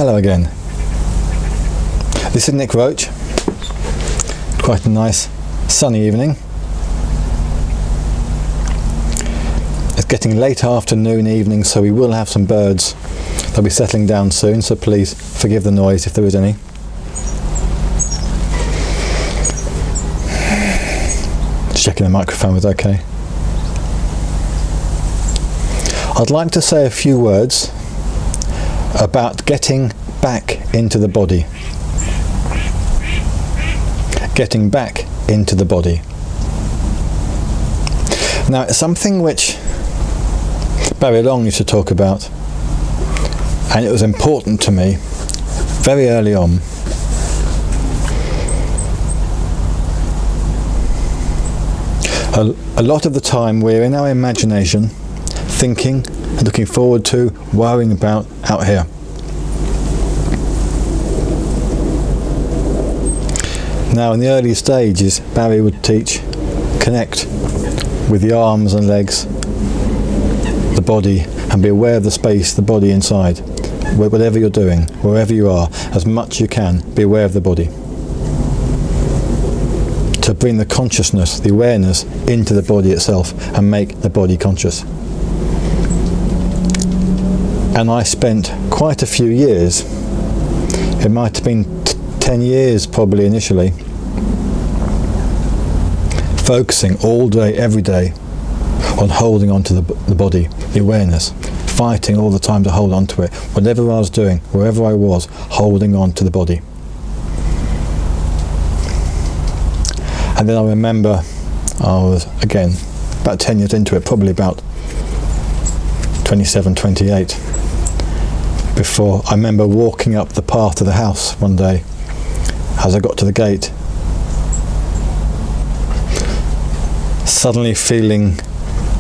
Hello again. This is Nick Roach. Quite a nice sunny evening. It's getting late afternoon, evening, so we will have some birds. They'll be settling down soon, so please forgive the noise if there is any. Just checking the microphone was okay. I'd like to say a few words about getting back into the body. Getting back into the body. Now, it's something which Barry Long used to talk about, and it was important to me very early on. A lot of the time we're in our imagination, thinking and looking forward to, worrying about out here. Now, in the early stages, Barry would teach, connect with the arms and legs, the body, and be aware of the space, the body inside. Whatever you're doing, wherever you are, as much as you can, be aware of the body. To bring the consciousness, the awareness, into the body itself and make the body conscious. And I spent quite a few years, it might have been 10 years probably initially, focusing all day, every day on holding on to the body, the awareness, fighting all the time to hold on to it. Whatever I was doing, wherever I was, holding on to the body. And then I remember I was, again, about 10 years into it, probably about 27, 28, before I remember walking up the path to the house one day. As I got to the gate, suddenly feeling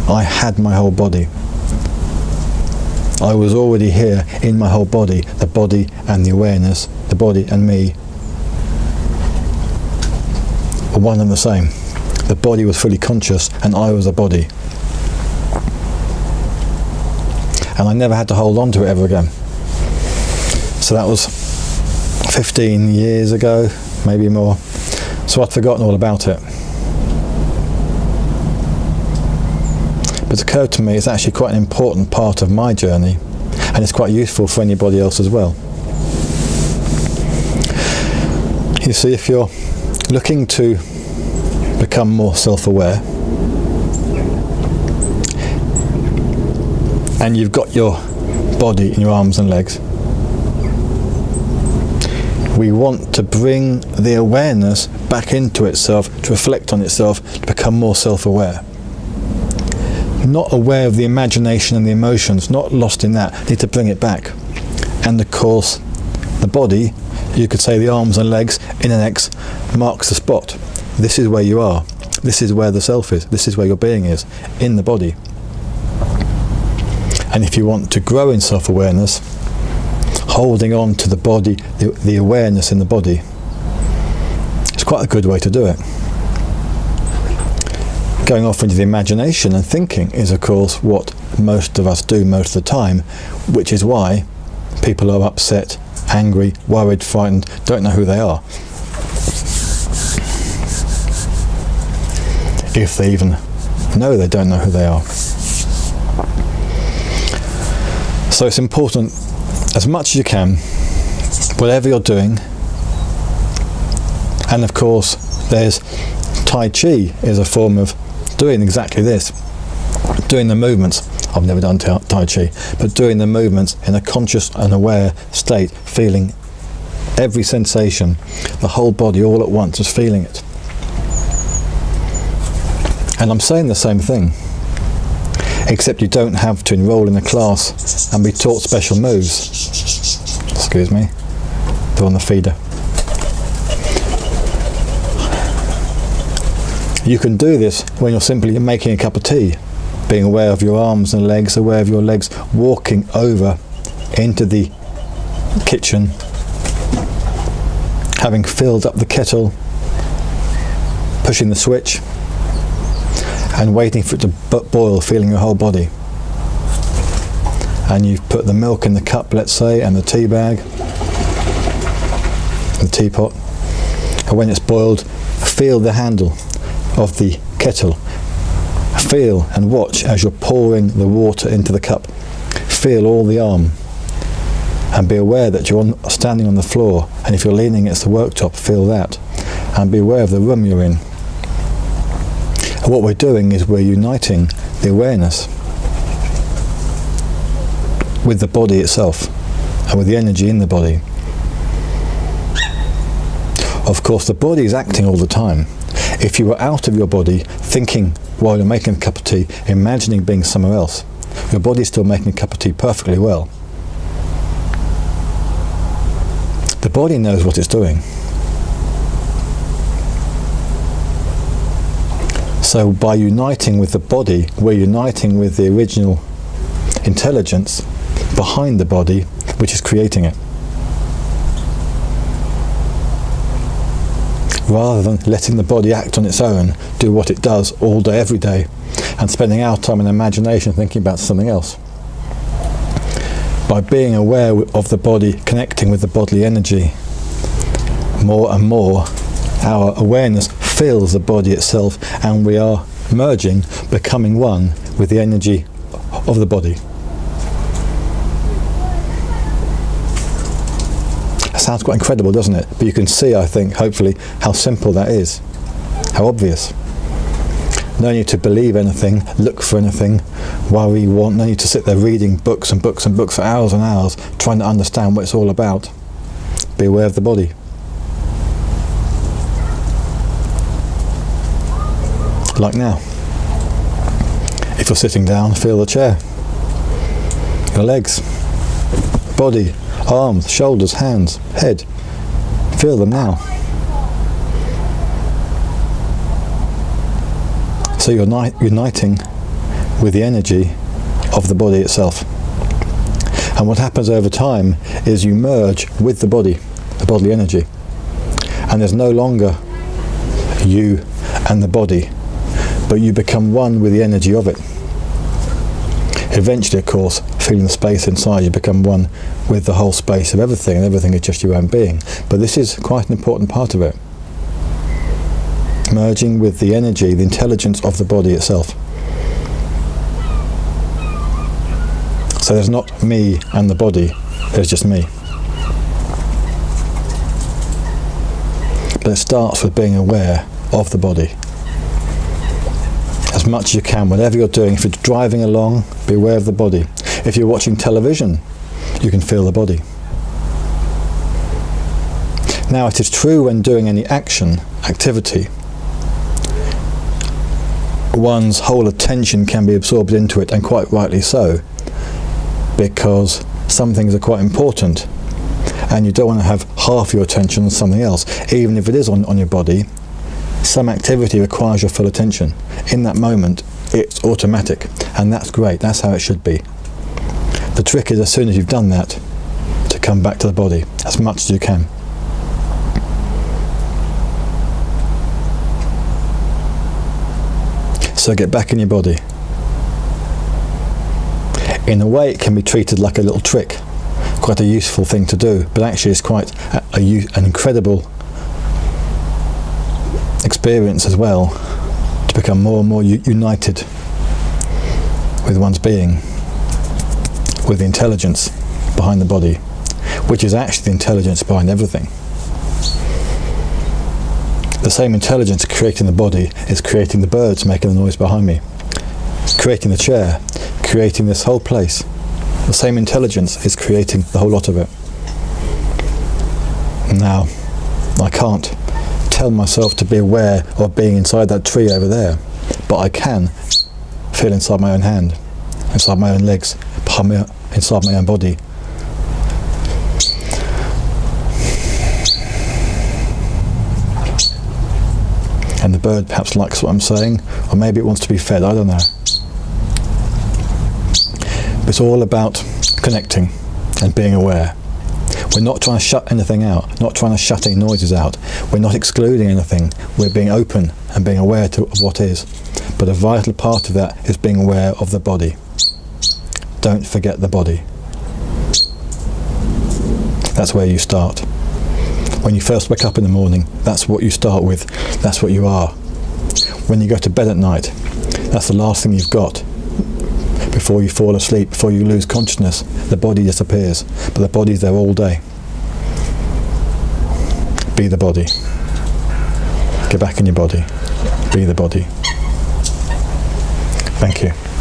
I had my whole body. I was already here in my whole body, the body and the awareness, the body and me were one and the same. The body was fully conscious and I was a body. And I never had to hold on to it ever again. So that was 15 years ago, maybe more. So I'd forgotten all about it. But it occurred to me it's actually quite an important part of my journey, and it's quite useful for anybody else as well. You see, if you're looking to become more self-aware, and you've got your body in your arms and legs, we want to bring the awareness back into itself, to reflect on itself, to become more self-aware. Not aware of the imagination and the emotions, not lost in that, need to bring it back. And of course, the body, you could say the arms and legs in an X, marks the spot. This is where you are. This is where the self is. This is where your being is, in the body. And if you want to grow in self-awareness, holding on to the body, the awareness in the body, it's quite a good way to do it. Going off into the imagination and thinking is, of course, what most of us do most of the time, which is why people are upset, angry, worried, frightened, don't know who they are. If they even know they don't know who they are. So it's important, as much as you can, whatever you're doing. And of course, there's Tai Chi is a form of doing exactly this, doing the movements. I've never done Tai Chi, but doing the movements in a conscious and aware state, feeling every sensation, the whole body all at once, just feeling it. And I'm saying the same thing, except you don't have to enroll in a class and be taught special moves. Excuse me, they're on the feeder. You can do this when you're simply making a cup of tea, being aware of your arms and legs, aware of your legs, walking over into the kitchen, having filled up the kettle, pushing the switch, and waiting for it to boil, feeling your whole body. And you've put the milk in the cup, let's say, and the tea bag, the teapot. And when it's boiled, feel the handle of the kettle. Feel and watch as you're pouring the water into the cup. Feel all the arm. And be aware that you're standing on the floor, and if you're leaning against the worktop, feel that. And be aware of the room you're in. And what we're doing is we're uniting the awareness with the body itself and with the energy in the body. Of course, the body is acting all the time. If you were out of your body, thinking while you're making a cup of tea, imagining being somewhere else, your body's still making a cup of tea perfectly well. The body knows what it's doing. So by uniting with the body, we're uniting with the original intelligence behind the body, which is creating it. Rather than letting the body act on its own, do what it does all day, every day, and spending our time in imagination thinking about something else. By being aware of the body, connecting with the bodily energy, more and more, our awareness fills the body itself, and we are merging, becoming one with the energy of the body. That sounds quite incredible, doesn't it? But you can see, I think, hopefully, how simple that is, how obvious. No need to believe anything, look for anything, worry you want. No need to sit there reading books and books and books for hours and hours, trying to understand what it's all about. Be aware of the body. Like now. If you're sitting down, feel the chair. Your legs, body, arms, shoulders, hands, head. Feel them now. So you're uniting with the energy of the body itself. And what happens over time is you merge with the bodily energy. And there's no longer you and the body, but you become one with the energy of it. Eventually, of course, feeling the space inside, you become one with the whole space of everything, and everything is just your own being. But this is quite an important part of it. Merging with the energy, the intelligence of the body itself. So there's not me and the body, there's just me. But it starts with being aware of the body. As much as you can, whatever you're doing. If you're driving along, be aware of the body. If you're watching television, you can feel the body. Now, it is true when doing any activity, one's whole attention can be absorbed into it, and quite rightly so, because some things are quite important, and you don't want to have half your attention on something else. Even if it is on your body, some activity requires your full attention. In that moment, it's automatic, and that's great. That's how it should be. The trick is, as soon as you've done that, to come back to the body as much as you can. So get back in your body. In a way, it can be treated like a little trick, quite a useful thing to do, but actually it's quite an incredible experience as well, to become more and more united with one's being, with the intelligence behind the body, which is actually the intelligence behind everything. The same intelligence creating the body is creating the birds making the noise behind me, creating the chair, creating this whole place. The same intelligence is creating the whole lot of it. Now, I can't tell myself to be aware of being inside that tree over there, but I can feel inside my own hand, inside my own legs, inside my own body. And the bird perhaps likes what I'm saying, or maybe it wants to be fed, I don't know. But it's all about connecting and being aware. We're not trying to shut anything out, not trying to shut any noises out. We're not excluding anything. We're being open and being aware of what is. But a vital part of that is being aware of the body. Don't forget the body. That's where you start. When When you first wake up in the morning, that's what you start with. That's what you are. When you go to bed at night, that's the last thing you've got. Before you fall asleep, before you lose consciousness, the body disappears. But the body's there all day. Be the body. Get back in your body. Be the body. Thank you.